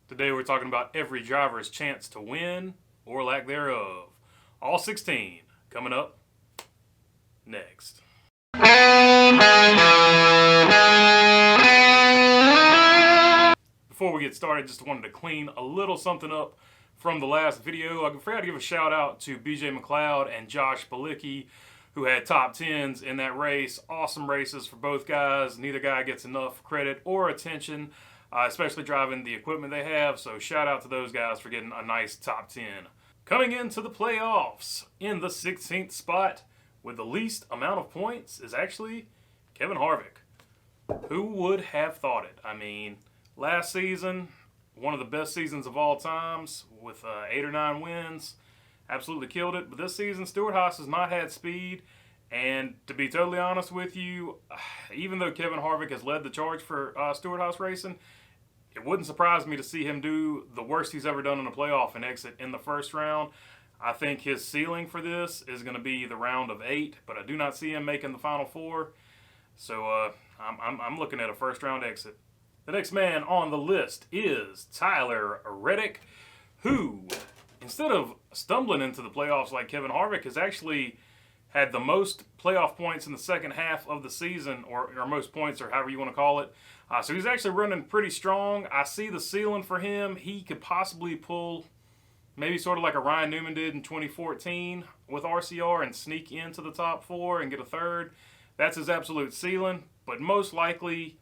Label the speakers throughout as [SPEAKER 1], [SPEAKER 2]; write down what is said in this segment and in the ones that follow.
[SPEAKER 1] Today we're talking about every driver's chance to win, or lack thereof. All 16 coming up next. Before we get started, just wanted to clean a little something up from the last video. I forgot to give a shout out to BJ McLeod and Josh Balicki, who had top 10s in that race. Awesome races for both guys. Neither guy gets enough credit or attention, especially driving the equipment they have. So shout out to those guys for getting a nice top 10. Coming into the playoffs in the 16th spot with the least amount of points is actually Kevin Harvick. Who would have thought it? I mean, last season, one of the best seasons of all times with 8 or 9 wins. Absolutely killed it. But this season, Stewart-Haas has not had speed. And to be totally honest with you, even though Kevin Harvick has led the charge for Stewart-Haas racing, it wouldn't surprise me to see him do the worst he's ever done in a playoff and exit in the first round. I think his ceiling for this is going to be the round of 8, but I do not see him making the final 4. So I'm looking at a first round exit. The next man on the list is Tyler Reddick, who, instead of stumbling into the playoffs like Kevin Harvick, has actually had the most playoff points in the second half of the season, or most points, or however you want to call it. So he's actually running pretty strong. I see the ceiling for him. He could possibly pull maybe sort of like a Ryan Newman did in 2014 with RCR and sneak into the top 4 and get a third. That's his absolute ceiling, but most likely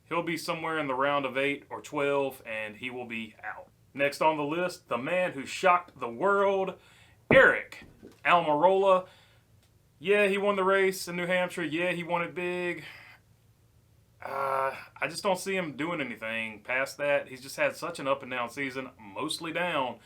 [SPEAKER 1] he'll be somewhere in the round of 8 or 12, and he will be out. Next on the list, the man who shocked the world, Eric Almirola. Yeah, he won the race in New Hampshire. Yeah, he won it big. I just don't see him doing anything past that. He's just had such an up and down season, mostly down.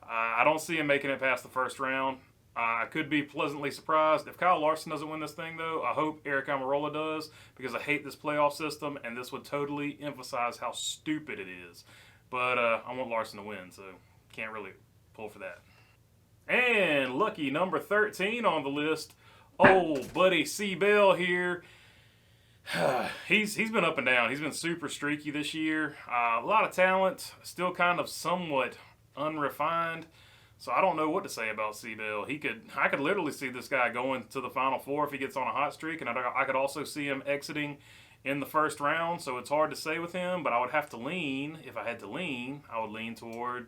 [SPEAKER 1] I don't see him making it past the first round. I could be pleasantly surprised. If Kyle Larson doesn't win this thing, though, I hope Eric Amarola does, because I hate this playoff system, and this would totally emphasize how stupid it is. But I want Larson to win, so can't really pull for that. And lucky number 13 on the list, old buddy C. Bell here. He's been up and down. He's been super streaky this year. A lot of talent, still kind of somewhat unrefined. So I don't know what to say about C-Bell. I could literally see this guy going to the Final Four if he gets on a hot streak, and I could also see him exiting in the first round. So it's hard to say with him, but I would have to lean. If I had to lean, I would lean toward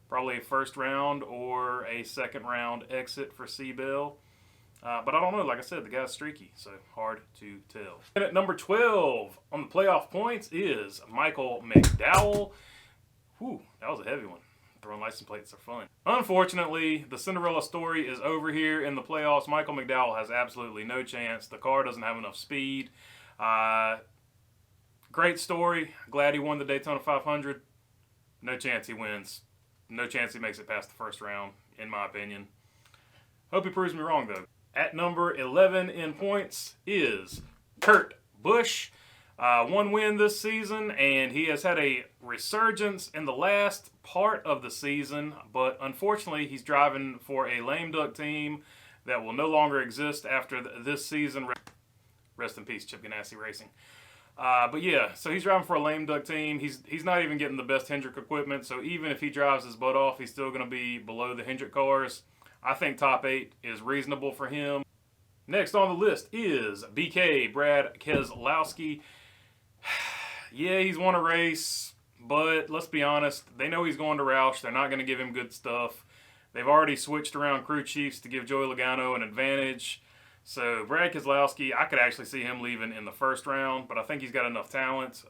[SPEAKER 1] probably a first round or a second round exit for C-Bell. But I don't know. Like I said, the guy's streaky, so hard to tell. And at number 12 on the playoff points is Michael McDowell. Whew, that was a heavy one. Throwing license plates are fun. Unfortunately, the Cinderella story is over here in the playoffs. Michael McDowell has absolutely no chance. The car doesn't have enough speed. Great story. Glad he won the Daytona 500. No chance he wins. No chance he makes it past the first round, in my opinion. Hope he proves me wrong, though. At number 11 in points is Kurt Busch. 1 win this season, and he has had a resurgence in the last part of the season, but unfortunately he's driving for a lame duck team that will no longer exist after this season. Rest in peace, Chip Ganassi Racing. But yeah, so he's driving for a lame duck team. He's not even getting the best Hendrick equipment, so even if he drives his butt off, he's still going to be below the Hendrick cars. I think top 8 is reasonable for him. Next on the list is BK, Brad Keselowski. Yeah, he's won a race, but let's be honest, they know he's going to Roush. They're not going to give him good stuff. They've already switched around crew chiefs to give Joey Logano an advantage. So Brad Keselowski, I could actually see him leaving in the first round, but I think he's got enough talent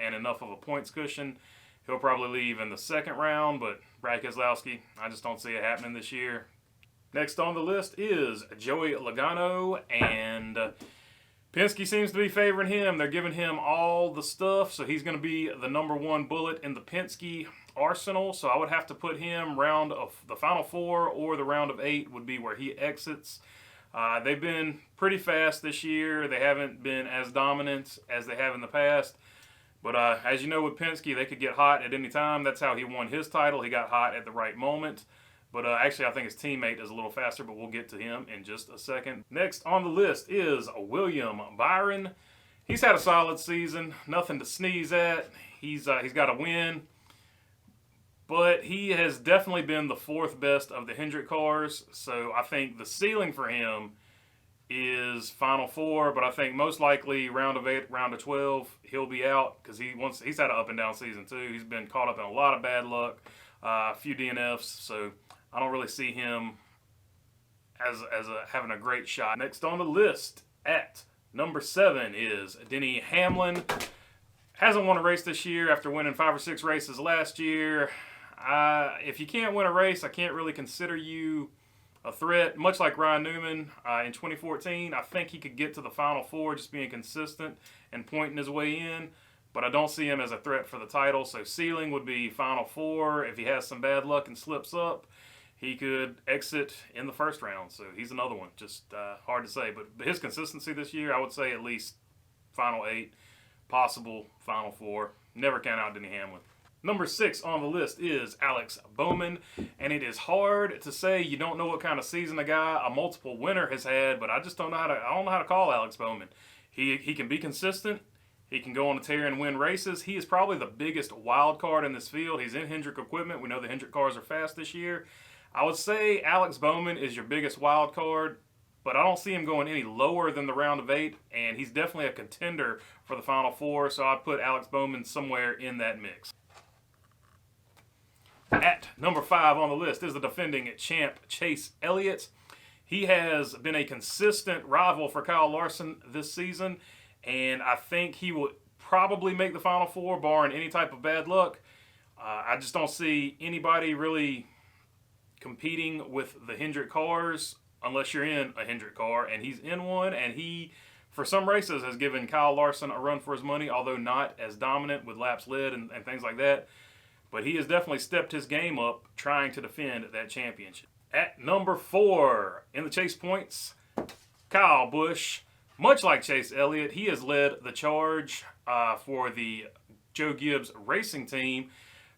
[SPEAKER 1] and enough of a points cushion. He'll probably leave in the second round, but Brad Keselowski, I just don't see it happening this year. Next on the list is Joey Logano, and Penske seems to be favoring him. They're giving him all the stuff, so he's going to be the number 1 bullet in the Penske arsenal. So I would have to put him round of the Final 4 or the round of 8 would be where he exits. They've been pretty fast this year. They haven't been as dominant as they have in the past. But as you know, with Penske, they could get hot at any time. That's how he won his title. He got hot at the right moment. But actually, I think his teammate is a little faster, but we'll get to him in just a second. Next on the list is William Byron. He's had a solid season, nothing to sneeze at. He's got a win. But he has definitely been the 4th best of the Hendrick cars, so I think the ceiling for him is Final 4, but I think most likely round of 8, round of 12, he'll be out because he's had an up and down season too. He's been caught up in a lot of bad luck, a few DNFs, so I don't really see him as having a great shot. Next on the list at number 7 is Denny Hamlin. Hasn't won a race this year after winning 5 or 6 races last year. If you can't win a race, I can't really consider you a threat. Much like Ryan Newman in 2014, I think he could get to the Final 4 just being consistent and pointing his way in, but I don't see him as a threat for the title. So ceiling would be Final 4. If he has some bad luck and slips up, he could exit in the first round. So he's another one. Just hard to say. But his consistency this year, I would say at least Final 8, possible Final 4. Never count out Denny Hamlin. Number 6 on the list is Alex Bowman, and it is hard to say. You don't know what kind of season a multiple winner has had, but I just don't know how to call Alex Bowman. He can be consistent. He can go on a tear and win races. He is probably the biggest wild card in this field. He's in Hendrick equipment. We know the Hendrick cars are fast this year. I would say Alex Bowman is your biggest wild card, but I don't see him going any lower than the round of 8, and he's definitely a contender for the Final 4, so I'd put Alex Bowman somewhere in that mix. At number 5 on the list is the defending champ, Chase Elliott. He has been a consistent rival for Kyle Larson this season, and I think he will probably make the Final 4, barring any type of bad luck. I just don't see anybody really competing with the Hendrick cars unless you're in a Hendrick car, and he's in one, and he, for some races, has given Kyle Larson a run for his money, although not as dominant with laps led and things like that. But he has definitely stepped his game up trying to defend that championship. At number 4 in the chase points, Kyle Busch. Much like Chase Elliott, he has led the charge for the Joe Gibbs racing team.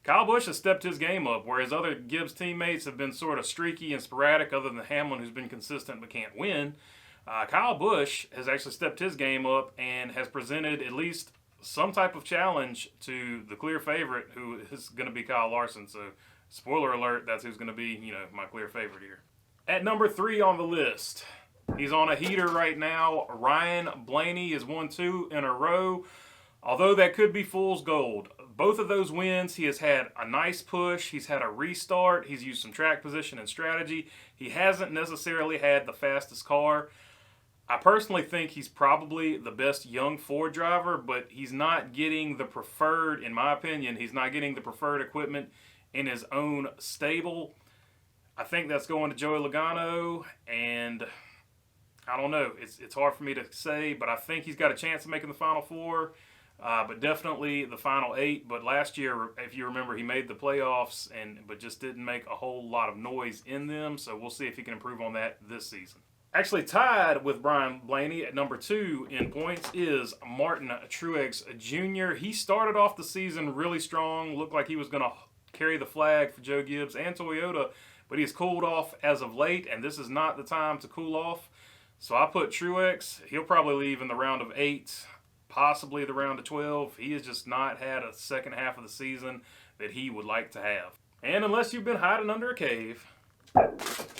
[SPEAKER 1] Kyle Busch has stepped his game up, whereas other Gibbs teammates have been sort of streaky and sporadic, other than Hamlin, who's been consistent but can't win. Kyle Busch has actually stepped his game up and has presented at least some type of challenge to the clear favorite, who is going to be Kyle Larson. So, spoiler alert, that's who's going to be, my clear favorite here. At number 3 on the list, he's on a heater right now. Ryan Blaney has won 2 in a row, although that could be fool's gold. Both of those wins, he has had a nice push. He's had a restart. He's used some track position and strategy. He hasn't necessarily had the fastest car. I personally think he's probably the best young Ford driver, but he's not getting the preferred, in my opinion, he's not getting the preferred equipment in his own stable. I think that's going to Joey Logano, and I don't know. It's hard for me to say, but I think he's got a chance of making the Final 4, but definitely the Final 8. But last year, if you remember, he made the playoffs, but just didn't make a whole lot of noise in them, so we'll see if he can improve on that this season. Actually tied with Brian Blaney at number 2 in points is Martin Truex Jr. He started off the season really strong, looked like he was going to carry the flag for Joe Gibbs and Toyota, but he's cooled off as of late, and this is not the time to cool off. So I put Truex. He'll probably leave in the round of 8, possibly the round of 12. He has just not had a second half of the season that he would like to have. And unless you've been hiding under a cave,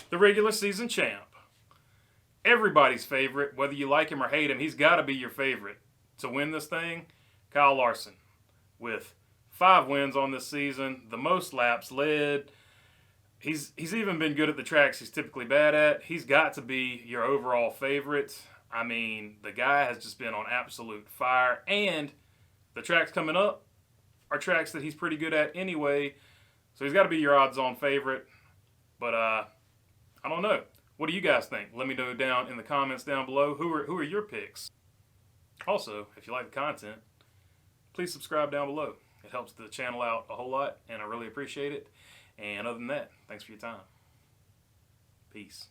[SPEAKER 1] the regular season champ, everybody's favorite, whether you like him or hate him, he's got to be your favorite to win this thing, Kyle Larson, with 5 wins on this season, the most laps led. He's even been good at the tracks he's typically bad at. He's got to be your overall favorite. I mean, the guy has just been on absolute fire, and the tracks coming up are tracks that he's pretty good at anyway, so he's got to be your odds-on favorite. But I don't know. What do you guys think? Let me know down in the comments down below. Who are your picks? Also, if you like the content, please subscribe down below. It helps the channel out a whole lot, and I really appreciate it. And other than that, thanks for your time. Peace.